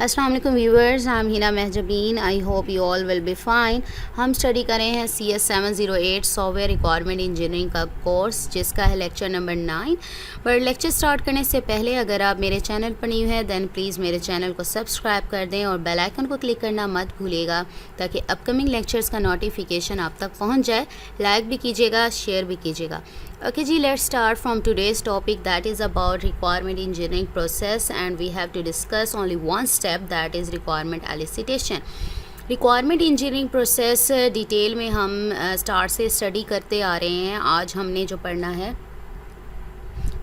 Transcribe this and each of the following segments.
अस्सलाम वालेकुम viewers, I am Hina Mahjabeen. I hope you all will be fine. हम study कर रहे हैं CS 708 सॉफ्टवेयर रिक्वायरमेंट इंजीनियरिंग का कोर्स, जिसका है लेक्चर नंबर 9। पर लेक्चर स्टार्ट करने से पहले अगर आप मेरे चैनल पर न्यू हैं दैन प्लीज़ मेरे चैनल को सब्सक्राइब कर दें और बेल आइकन को क्लिक करना मत भूलिएगा ताकि अपकमिंग लेक्चर्स का नोटिफिकेशन आप तक पहुँच जाए। लाइक भी कीजिएगा, शेयर भी कीजिएगा। Okay ji, let's start from today's topic, that is about requirement engineering process, and we have to discuss only one step, that is requirement elicitation. Requirement engineering process detail में हम start से study करते आ रहे हैं। आज हमने जो पढ़ना है,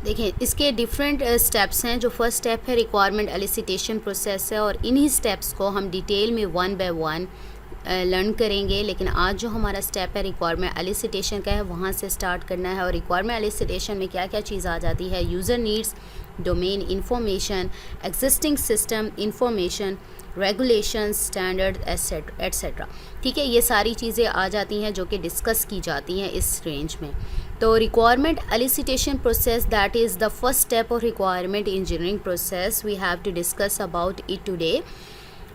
देखिए इसके डिफरेंट स्टेप्स हैं। जो फर्स्ट स्टेप है रिक्वायरमेंट एलिसिटेशन प्रोसेस है और इन्हीं स्टेप्स को हम डिटेल में वन बाय वन लर्न करेंगे। लेकिन आज जो हमारा स्टेप है रिक्वायरमेंट एलिसिटेशन का है, वहाँ से स्टार्ट करना है। और रिक्वायरमेंट एलिसिटेशन में क्या क्या चीज़ आ जाती है? User needs, domain information, existing system information, regulation, standard etcetera. ठीक है, ये सारी चीज़ें आ जाती हैं जो कि डिस्कस की जाती हैं इस रेंज में। तो requirement elicitation process, that is the first step of requirement engineering process. We have to discuss about it today.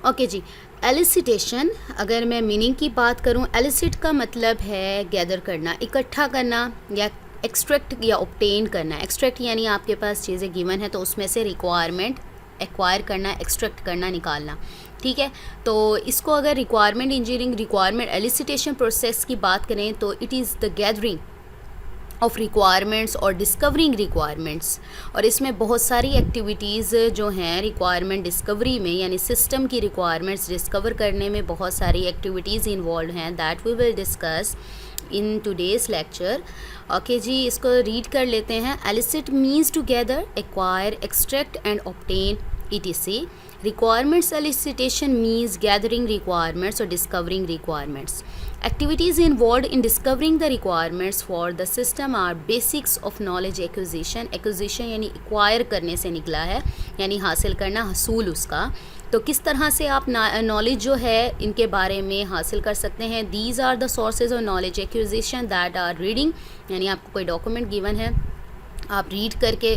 Okay जी, एलिसिटेशन, अगर मैं मीनिंग की बात करूं, एलिसिट का मतलब है गैदर करना, इकट्ठा करना या एक्सट्रैक्ट या ऑब्टेन करना। एक्सट्रैक्ट यानी आपके पास चीज़ें गिवन है तो उसमें से रिक्वायरमेंट एक्वायर करना, एक्सट्रैक्ट करना, निकालना। ठीक है, तो इसको अगर requirement engineering requirement elicitation process की बात करें तो it is the gathering of requirements और डिस्कवरिंग रिक्वायरमेंट्स। और इसमें बहुत सारी एक्टिविटीज़ जो हैं रिक्वायरमेंट डिस्कवरी में, यानी सिस्टम की रिक्वायरमेंट्स डिस्कवर करने में बहुत सारी एक्टिविटीज़ इन्वॉल्व हैं। That we will discuss in today's lecture. Okay जी, इसको रीड कर लेते हैं। Elicit means to gather, acquire, extract and obtain etc. Requirements elicitation means gathering requirements or discovering requirements. Activities involved in discovering the requirements for the system are basics of knowledge acquisition. Acquisition यानी acquire करने से निकला है, यानी हासिल करना, हसूल उसका। तो किस तरह से आप नॉलेज जो है इनके बारे में हासिल कर सकते हैं। These are the sources of knowledge acquisition that are reading, यानी आपको कोई डॉक्यूमेंट गिवन है, आप रीड करके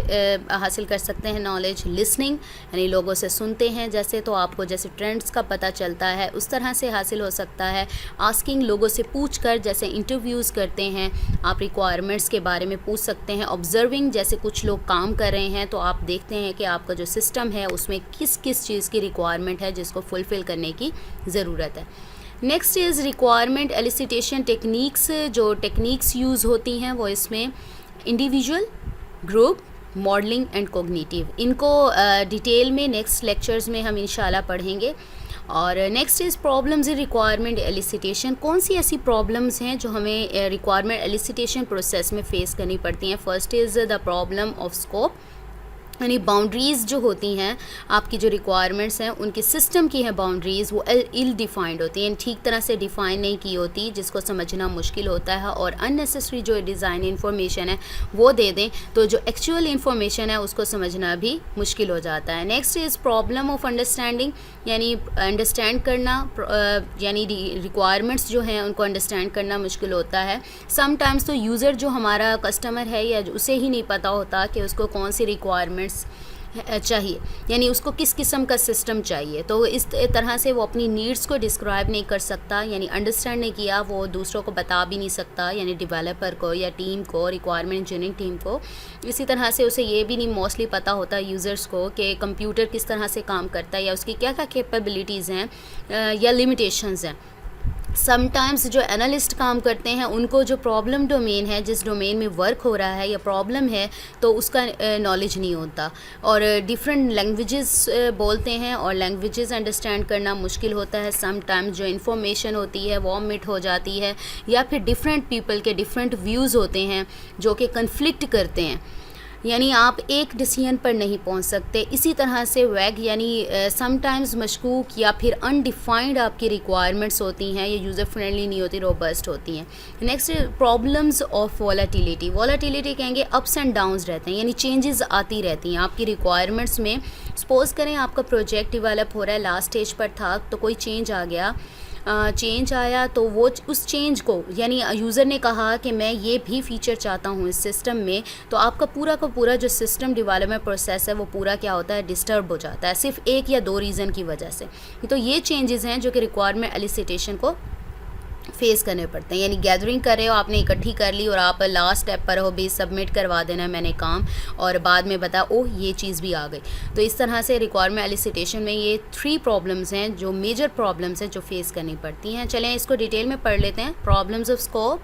हासिल कर सकते हैं नॉलेज। लिसनिंग यानी लोगों से सुनते हैं, जैसे तो आपको जैसे ट्रेंड्स का पता चलता है उस तरह से हासिल हो सकता है। आस्किंग, लोगों से पूछ कर, जैसे इंटरव्यूज़ करते हैं आप रिक्वायरमेंट्स के बारे में पूछ सकते हैं। ऑब्जर्विंग, जैसे कुछ लोग काम कर रहे हैं तो आप देखते हैं कि आपका जो सिस्टम है उसमें किस किस चीज़ की रिक्वायरमेंट है जिसको फुलफ़िल करने की ज़रूरत है। Next is requirement elicitation techniques. जो टेक्निक्स यूज़ होती हैं वो इसमें individual, group, modelling and cognitive. इनको डिटेल में नेक्स्ट लेक्चर्स में हम इंशाल्लाह पढ़ेंगे। और next is problems in requirement elicitation. कौन सी ऐसी प्रॉब्लम्स हैं जो हमें रिक्वायरमेंट एलिसिटेशन प्रोसेस में फ़ेस करनी पड़ती हैं। First is the problem of scope, यानी बाउंड्रीज़ जो होती हैं आपकी जो रिक्वायरमेंट्स हैं उनकी सिस्टम की हैं बाउंड्रीज़, वो इल डिफाइंड होती हैं, ठीक तरह से डिफ़ाइन नहीं की होती, जिसको समझना मुश्किल होता है। और अननेसेसरी जो डिज़ाइन इंफॉर्मेशन है वो दे दें तो जो एक्चुअल इंफॉर्मेशन है उसको समझना भी मुश्किल हो जाता है। Next is problem of understanding, यानी अंडरस्टैंड करना, यानी रिक्वायरमेंट्स जो हैं उनको अंडरस्टैंड करना मुश्किल होता है। समटाइम्स तो यूज़र जो हमारा कस्टमर है या उसे ही नहीं पता होता कि उसको कौन सी रिक्वायरमेंट्स चाहिए, यानी उसको किस किस्म का सिस्टम चाहिए। तो इस तरह से वो अपनी नीड्स को डिस्क्राइब नहीं कर सकता, यानी अंडरस्टैंड नहीं किया, वो दूसरों को बता भी नहीं सकता, यानी डेवलपर को या टीम को, रिक्वायरमेंट इंजीनियरिंग टीम को। इसी तरह से उसे ये भी नहीं मोस्टली पता होता यूज़र्स को कि कंप्यूटर किस तरह से काम करता है या उसकी क्या क्या कैपेबिलिटीज़ हैं या लिमिटेशंस हैं। समटाइम्स जो एनालिस्ट काम करते हैं उनको जो प्रॉब्लम डोमेन है, जिस डोमेन में वर्क हो रहा है या प्रॉब्लम है, तो उसका नॉलेज नहीं होता और डिफरेंट लैंग्वेजेस बोलते हैं और लैंग्वेजेस अंडरस्टैंड करना मुश्किल होता है। समटाइम्स जो इन्फॉर्मेशन होती है वो ओमिट हो जाती है या फिर डिफरेंट पीपल के डिफरेंट व्यूज़ होते हैं जो कि कन्फ्लिक्ट करते हैं, यानी आप एक डिसीजन पर नहीं पहुंच सकते। इसी तरह से वैग, यानी समटाइम्स मशकूक या फिर अनडिफाइंड आपकी रिक्वायरमेंट्स होती हैं, ये यूज़र फ्रेंडली नहीं होती, रोबस्ट होती हैं। Next problems of volatility. Volatility कहेंगे अप्स एंड डाउन्स रहते हैं, यानी चेंजेस आती रहती हैं आपकी रिक्वायरमेंट्स में। सपोज़ करें आपका प्रोजेक्ट डेवलप हो रहा है, लास्ट स्टेज पर था, तो कोई चेंज आ गया चेंज आया तो वो उस चेंज को, यानी यूज़र ने कहा कि मैं ये भी फीचर चाहता हूँ इस सिस्टम में, तो आपका पूरा का पूरा जो सिस्टम डेवलपमेंट प्रोसेस है वो पूरा क्या होता है, डिस्टर्ब हो जाता है, सिर्फ एक या दो रीज़न की वजह से। तो ये चेंजेस हैं जो कि रिक्वायरमेंट एलिसिटेशन को फेस करने पड़ते हैं। यानी गैदरिंग कर रहे हो, आपने इकट्ठी कर ली और आप लास्ट स्टेप पर हो भी सबमिट करवा देना है मैंने काम, और बाद में बता ओह ये चीज़ भी आ गई। तो इस तरह से रिक्वायरमेंट एलिसिटेशन में ये 3 प्रॉब्लम्स हैं जो मेजर प्रॉब्लम्स हैं जो फेस करनी पड़ती हैं। चलें इसको डिटेल में पढ़ लेते हैं। Problems of scope: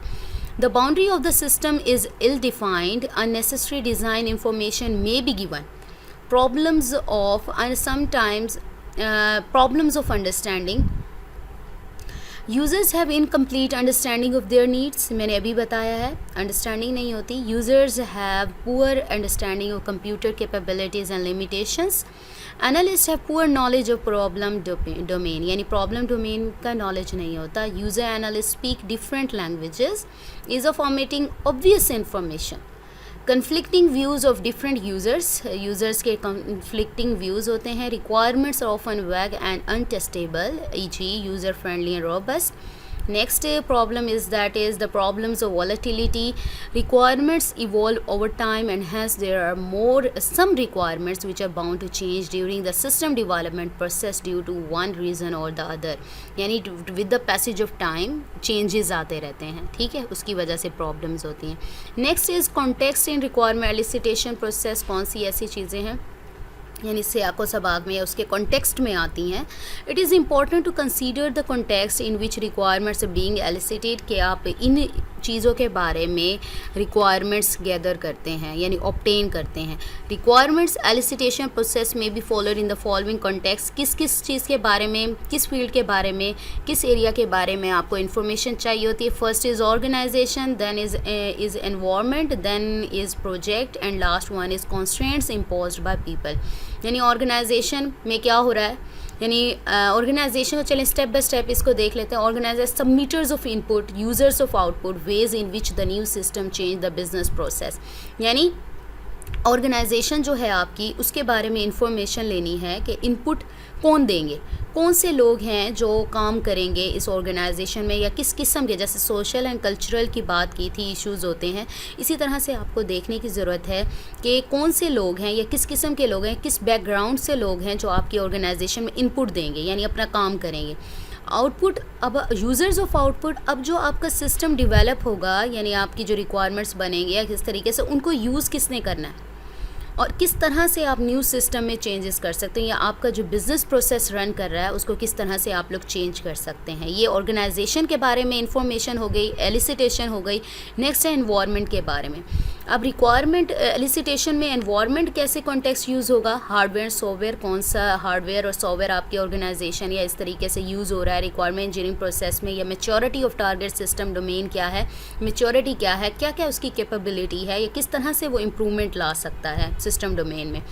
The boundary of the system is ill-defined. Unnecessary design information may be given. Problems of and sometimes problems of understanding. Users have incomplete understanding of their needs, मैंने अभी बताया है understanding नहीं होती। Users have poor understanding of computer capabilities and limitations. Analyst have poor knowledge of problem domain, यानी problem domain का knowledge नहीं होता। User analyst speak different languages, is of omitting obvious information. Conflicting views of different users के conflicting views होते हैं। Requirements are often vague and untestable, eg. User friendly and robust. Next problem is the problems of volatility. Requirements evolve over time and hence there are some requirements which are bound to change during the system development process due to one reason or the other. यानी with the passage of time changes आते रहते हैं, ठीक है, उसकी वजह से problems होती हैं। Next is context in requirement elicitation process. कौन सी ऐसी चीज़ें हैं यानी सियाको सबाक में या उसके कॉन्टेक्स्ट में आती हैं। It is important to consider the context in which requirements being elicited, कि आप इन चीज़ों के बारे में रिक्वायरमेंट्स गैदर करते हैं यानी ऑब्टेन करते हैं। रिक्वायरमेंट्स एलिसिटेशन प्रोसेस में be followed in the following context. किस किस चीज़ के बारे में, किस फील्ड के बारे में, किस एरिया के बारे में आपको इन्फॉर्मेशन चाहिए होती है। First is organization, then is environment, then is project and last one is constraints imposed by people. यानी ऑर्गेनाइजेशन में क्या हो रहा है, यानी ऑर्गेनाइजेशन को चलें स्टेप बाय स्टेप इसको देख लेते हैं। Organization submitters of input, users of output, ways in which the new system change the business process. यानी ऑर्गेनाइजेशन जो है आपकी, उसके बारे में इंफॉर्मेशन लेनी है कि इनपुट कौन देंगे, कौन से लोग हैं जो काम करेंगे इस ऑर्गेनाइजेशन में, या किस किस्म के, जैसे सोशल एंड कल्चरल की बात की थी, इश्यूज़ होते हैं। इसी तरह से आपको देखने की ज़रूरत है कि कौन से लोग हैं या किस किस्म के लोग हैं, किस बैकग्राउंड से लोग हैं जो आपकी ऑर्गेनाइजेशन में इनपुट देंगे यानी अपना काम करेंगे। आउटपुट, अब यूज़र्स ऑफ आउटपुट, अब जो आपका सिस्टम डेवलप होगा यानी आपकी जो रिक्वायरमेंट्स बनेंगे या किस तरीके से उनको यूज़ किसने करना है और किस तरह से आप न्यू सिस्टम में चेंजेस कर सकते हैं, या आपका जो बिज़नेस प्रोसेस रन कर रहा है उसको किस तरह से आप लोग चेंज कर सकते हैं। ये ऑर्गेनाइजेशन के बारे में इंफॉर्मेशन हो गई, एलिसिटेशन हो गई। नेक्स्ट है एनवायरनमेंट के बारे में। अब रिक्वायरमेंट एलिसिटेशन में एनवायरनमेंट कैसे कॉन्टेक्स्ट यूज़ होगा, हार्डवेयर सॉफ्टवेयर, कौन सा हार्डवेयर और सॉफ्टवेयर आपकी ऑर्गेनाइजेशन या इस तरीके से यूज़ हो रहा है रिक्वायरमेंट इंजीनियरिंग प्रोसेस में, या maturity of target system domain क्या है, मैच्योरिटी क्या है, क्या क्या उसकी कैपेबिलिटी है, या किस तरह से वो इम्प्रूवमेंट ला सकता है सिस्टम डोमेन में।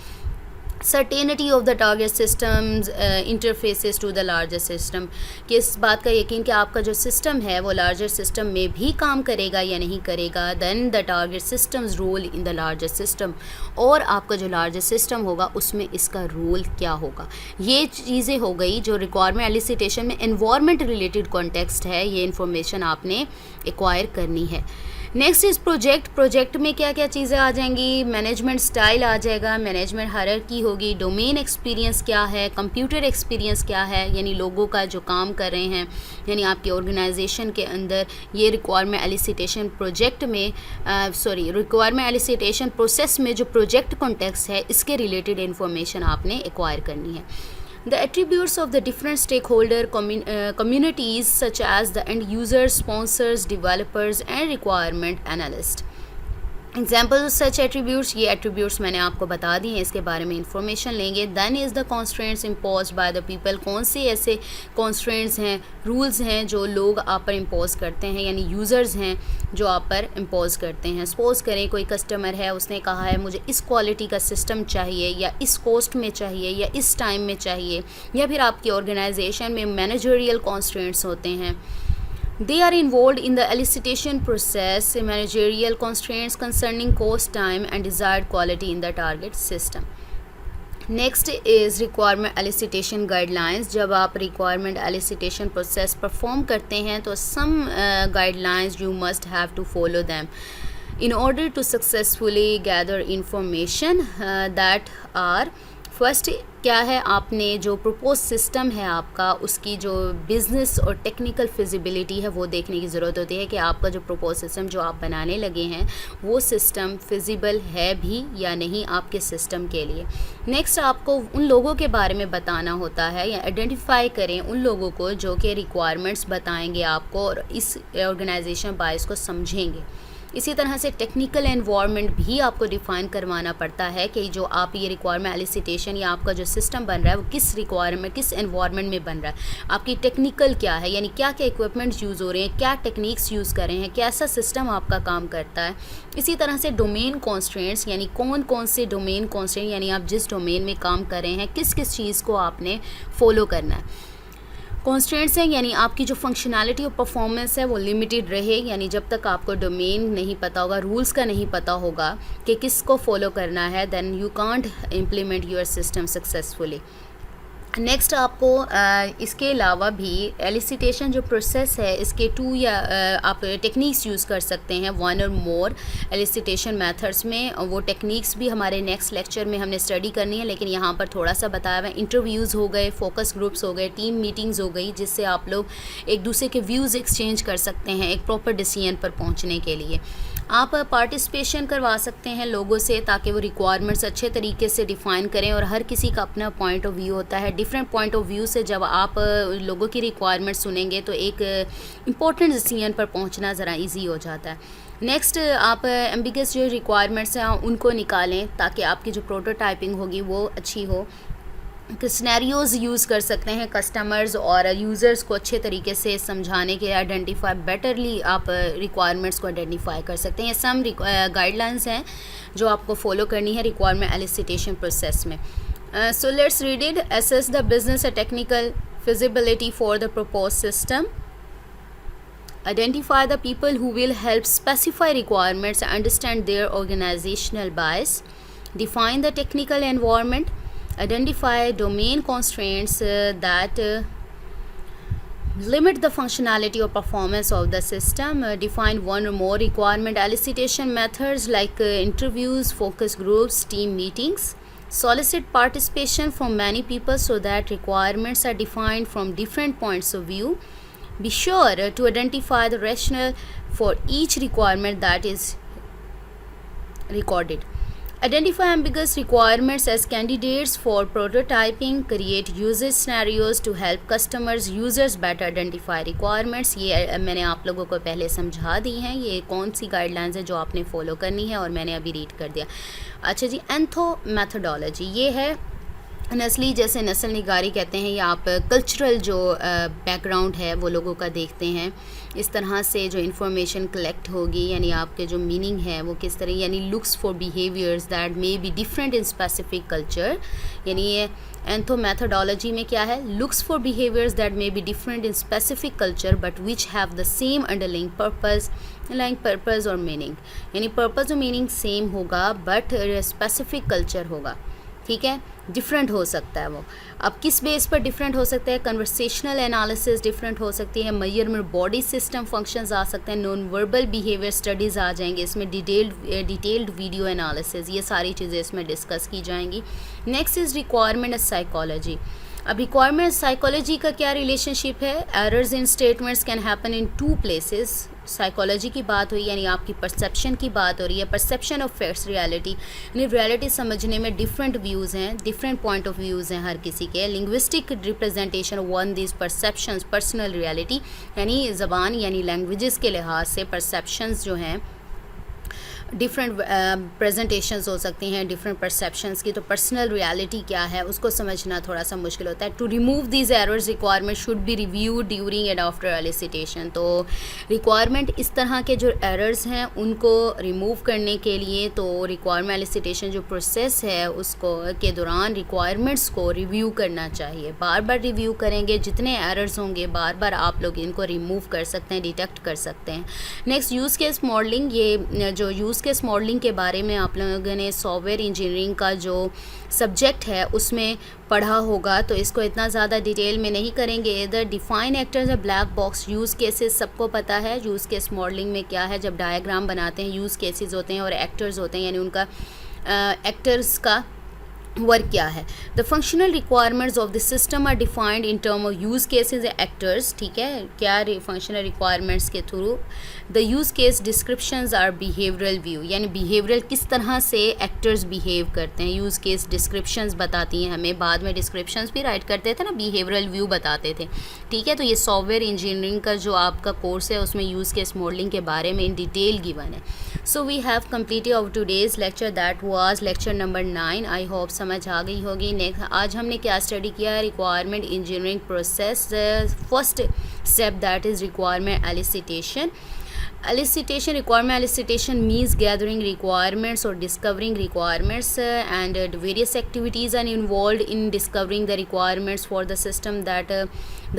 Certainty of the target systems interfaces to the larger system, कि इस बात का यकीन कि आपका जो सिस्टम है वो लार्जर सिस्टम में भी काम करेगा या नहीं करेगा। Then the target systems role in the larger system, और आपका जो लार्जर सिस्टम होगा उसमें इसका रोल क्या होगा। ये चीज़ें हो गई जो रिक्वायरमेंट एलिसिटेशन में एनवायरनमेंट रिलेटेड कॉन्टेक्स्ट है, ये इन्फॉर्मेशन आपने एक्वायर करनी है। Next is project. प्रोजेक्ट में क्या क्या चीज़ें आ जाएंगी, मैनेजमेंट स्टाइल आ जाएगा, मैनेजमेंट हायरार्की होगी, डोमेन एक्सपीरियंस क्या है, कंप्यूटर एक्सपीरियंस क्या है, यानी लोगों का जो काम कर रहे हैं यानी आपकी ऑर्गेनाइजेशन के अंदर, ये रिक्वायरमेंट एलिसिटेशन प्रोजेक्ट में रिक्वायरमेंट एलिसिटेशन प्रोसेस में जो प्रोजेक्ट कॉन्टेक्स्ट है इसके रिलेटेड इन्फॉर्मेशन आपने एक्वायर करनी है। The attributes of the different stakeholder communities such as the end users, sponsors, developers and requirement analyst. Example of such attributes, ये attributes मैंने आपको बता दी हैं, इसके बारे में इंफॉर्मेशन लेंगे। Then is the constraints impose by the people, कौन से ऐसे कॉन्स्ट्रेंट्स हैं, रूल्स हैं जो लोग आप पर इम्पोज करते हैं यानी यूज़र्स हैं जो आप पर इम्पोज करते हैं। सपोज करें कोई कस्टमर है, उसने कहा है मुझे इस क्वालिटी का सिस्टम चाहिए या इस कॉस्ट में चाहिए या इस टाइम में चाहिए, या फिर आपकी ऑर्गेनाइजेशन में मैनेजरियल कॉन्स्ट्रेंट्स होते हैं। They are involved in the elicitation process, managerial constraints concerning cost, time and desired quality in the target system. Next is requirement elicitation guidelines. जब आप रिक्वायरमेंट एलिसिटेशन प्रोसेस परफॉर्म करते हैं तो some guidelines you must have to follow them in order to successfully gather information that are first क्या है, आपने जो propose system है आपका उसकी जो बिज़नेस और टेक्निकल फिजिबिलिटी है वो देखने की ज़रूरत होती है कि आपका जो प्रपोज सिस्टम जो आप बनाने लगे हैं वो सिस्टम फिजिबल है भी या नहीं आपके सिस्टम के लिए। नेक्स्ट आपको उन लोगों के बारे में बताना होता है या आइडेंटिफाई करें उन लोगों को जो कि रिक्वायरमेंट्स बताएंगे आपको और इस ऑर्गेनाइजेशन बायस को समझेंगे। इसी तरह से टेक्निकल एनवायरनमेंट भी आपको डिफ़ाइन करवाना पड़ता है कि जो आप ये रिक्वायरमेंट एलिसिटेशन या आपका जो सिस्टम बन रहा है वो किस रिक्वायरमेंट किस एनवायरनमेंट में बन रहा है, आपकी टेक्निकल क्या है, यानी क्या क्या इक्विपमेंट्स यूज़ हो रहे हैं, क्या टेक्निक्स यूज़ कर रहे हैं, कैसा सिस्टम आपका काम करता है। इसी तरह से डोमेन कॉन्स्ट्रेंट्स, यानी कौन कौन से डोमेन कॉन्स्ट्रेंट, यानी आप जिस डोमेन में काम कर रहे हैं किस किस चीज़ को आपने फॉलो करना है। कॉन्स्टेंट्स हैं यानी आपकी जो फंक्शनैलिटी और परफॉर्मेंस है वो लिमिटेड रहे, यानी जब तक आपको डोमेन नहीं पता होगा, रूल्स का नहीं पता होगा कि किसको फॉलो करना है, then you can't implement your system successfully. Next आपको इसके अलावा भी एलिसिटेशन जो प्रोसेस है इसके टू या आप टेक्निक्स यूज़ कर सकते हैं, वन और मोर एलिसिटेशन मेथड्स में। वो टेक्निक्स भी हमारे नेक्स्ट लेक्चर में हमने स्टडी करनी है, लेकिन यहाँ पर थोड़ा सा बताया हुआ है। इंटरव्यूज़ हो गए, फोकस ग्रुप्स हो गए, टीम मीटिंग्स हो गई, जिससे आप लोग एक दूसरे के व्यूज़ एक्सचेंज कर सकते हैं एक प्रॉपर डिसीजन पर पहुँचने के लिए। आप पार्टिसिपेशन करवा सकते हैं लोगों से ताकि वो रिक्वायरमेंट्स अच्छे तरीके से डिफ़ाइन करें, और हर किसी का अपना पॉइंट ऑफ व्यू होता है। डिफरेंट पॉइंट ऑफ व्यू से जब आप लोगों की रिक्वायरमेंट्स सुनेंगे तो एक इम्पॉर्टेंट डिसीजन पर पहुंचना ज़रा इजी हो जाता है। नेक्स्ट आप एम्बिगस जो रिक्वायरमेंट्स हैं उनको निकालें ताकि आपकी जो प्रोटोटाइपिंग होगी वो अच्छी हो। सिनेरियोज़ यूज़ कर सकते हैं कस्टमर्स और यूज़र्स को अच्छे तरीके से समझाने के, आइडेंटिफाई बेटरली आप रिक्वायरमेंट्स को आइडेंटिफाई कर सकते हैं। सम गाइडलाइंस हैं जो आपको फॉलो करनी है रिक्वायरमेंट एलिसिटेशन प्रोसेस में। So let's read it. Assess the business and technical feasibility for the propose system, identify the people who will help specify requirements and understand their organizational bias, define the technical environment, identify domain constraints that limit the functionality or performance of the system, define one or more requirement elicitation methods like interviews, focus groups, team meetings, solicit participation from many people so that requirements are defined from different points of view. Be sure to identify the rationale for each requirement that is recorded. Identify ambiguous requirements as candidates for prototyping. Create usage scenarios to help customers, users better identify requirements. ये मैंने आप लोगों को पहले समझा दी हैं, ये कौन सी गाइडलाइंस है जो आपने फॉलो करनी है और मैंने अभी रीड कर दिया। अच्छा जी, एंथो मैथडोलॉजी ये है नस्ली, जैसे नस्ल निगारी कहते हैं, या आप कल्चरल जो बैकग्राउंड है वो लोगों का देखते हैं। इस तरह से जो इन्फॉर्मेशन कलेक्ट होगी, यानी आपके जो मीनिंग है वो किस तरह, यानी looks for behaviours that may be different in specific culture. यानी ये एंथो मैथडोलॉजी में क्या है, looks for behaviours that may be different in specific culture but which have the same underlying purpose और मीनिंग। यानी पर्पस और मीनिंग सेम होगा but specific culture होगा, ठीक है, डिफरेंट हो सकता है वो। अब किस बेस पर डिफरेंट हो सकता है, कन्वर्सेशनल एनालिसिस डिफरेंट हो सकती है, मेजरमेंट बॉडी सिस्टम फंक्शंस आ सकते हैं, नॉन वर्बल बिहेवियर स्टडीज़ आ जाएंगे इसमें, डिटेल्ड वीडियो एनालिसिस, ये सारी चीज़ें इसमें डिस्कस की जाएंगी। Next is requirement psychology. अब रिक्वायरमेंट साइकोलॉजी का क्या रिलेशनशिप है, errors in statements can happen in two places. Psychology की बात हुई यानी आपकी परसेप्शन की बात हो रही है, परसेप्शन ऑफ फैक्ट्स रियलिटी, यानी रियलिटी समझने में डिफरेंट व्यूज़ हैं, डिफरेंट पॉइंट ऑफ व्यूज़ हैं हर किसी के। Linguistic representation one this perceptions personal reality, यानी ज़बान यानी लैंग्वेजेस के लिहाज से परसेप्शंस जो हैं डिफरेंट प्रेजेंटेशंस हो सकती हैं डिफरेंट परसेप्शंस की। तो पर्सनल रियलिटी क्या है उसको समझना थोड़ा सा मुश्किल होता है। To remove these errors requirement should be reviewed during and after elicitation. तो रिक्वायरमेंट इस तरह के जो एरर्स हैं उनको रिमूव करने के लिए तो रिक्वायरमेंट एलिसिटेशन जो प्रोसेस है उसको के दौरान रिक्वायरमेंट्स को रिव्यू करना चाहिए। बार बार रिव्यू करेंगे, जितने एरर्स होंगे बार बार आप लोग इनको रिमूव कर सकते हैं, डिटेक्ट कर सकते हैं। नेक्स्ट यूज़ केस मॉडलिंग, ये जो यूज़ यूज़ केस मॉडलिंग के बारे में आप लोगों ने सॉफ्टवेयर इंजीनियरिंग का जो सब्जेक्ट है उसमें पढ़ा होगा, तो इसको इतना ज़्यादा डिटेल में नहीं करेंगे। इधर डिफाइन एक्टर्स है, ब्लैक बॉक्स यूज़ केसेस सबको पता है। यूज़ केस मॉडलिंग में क्या है, जब डायग्राम बनाते हैं यूज़ केसेस होते हैं और एक्टर्स होते हैं, यानी उनका एक्टर्स का वर्क क्या है। The functional requirements of the system are defined in term of use cases actors, ठीक है, क्या फंक्शनल रिक्वायरमेंट्स के थ्रू। The use case descriptions are behavioural view, यानी बिहेवियरल किस तरह से एक्टर्स बिहेव करते हैं, यूज़ केस डिस्क्रिप्शंस बताती हैं हमें। बाद में डिस्क्रिप्शंस भी राइट करते थे ना, बिहेवियरल व्यू बताते थे, ठीक है। तो ये सॉफ्टवेयर इंजीनियरिंग का जो आपका कोर्स है उसमें यूज़ केस मॉडलिंग के बारे में इन डिटेल गिवन है। So we have completed our today's lecture, that was lecture number 9। I hope समझ आ गई होगी। नेक्स्ट आज हमने क्या स्टडी किया है, requirement engineering process. First step that is requirement elicitation. Requirement elicitation means gathering requirements or discovering requirements, and various activities are involved in discovering the requirements for the system. That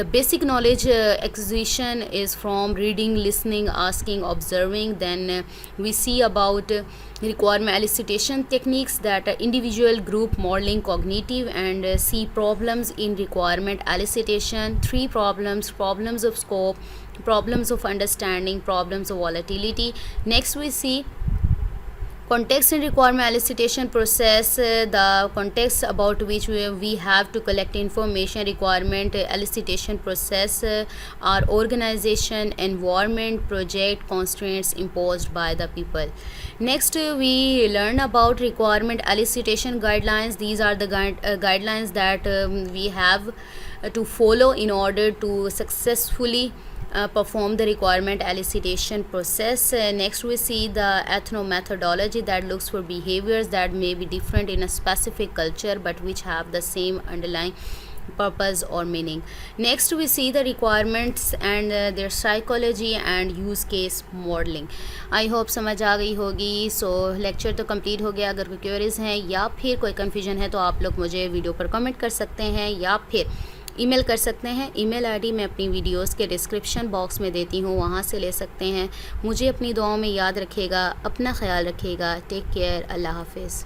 the basic knowledge acquisition is from reading, listening, asking, observing. Then we see about requirement elicitation techniques, that individual, group, modeling, cognitive, and see problems in requirement elicitation. 3 problems: problems of scope, problems of understanding, problems of volatility. Next we see context in requirement elicitation process, the context about which we have to collect information. Requirement elicitation process are organization, environment, project, constraints imposed by the people. Next we learn about requirement elicitation guidelines. These are the guidelines that we have to follow in order to successfully perform the requirement elicitation process. Next we see the ethnomethodology, that looks for behaviors that may be different in a specific culture but which have the same underlying purpose or meaning. Next we see the requirements and their psychology and use case modeling. I hope समझ आ गई होगी। सो lecture तो complete हो गया। अगर कोई queries हैं या फिर कोई कन्फ्यूजन है तो आप लोग मुझे वीडियो पर कमेंट कर सकते हैं या फिर ईमेल कर सकते हैं। ईमेल आईडी मैं अपनी वीडियोस के डिस्क्रिप्शन बॉक्स में देती हूँ, वहाँ से ले सकते हैं। मुझे अपनी दुआओं में याद रखिएगा, अपना ख्याल रखिएगा। टेक केयर, अल्लाह हाफिज़।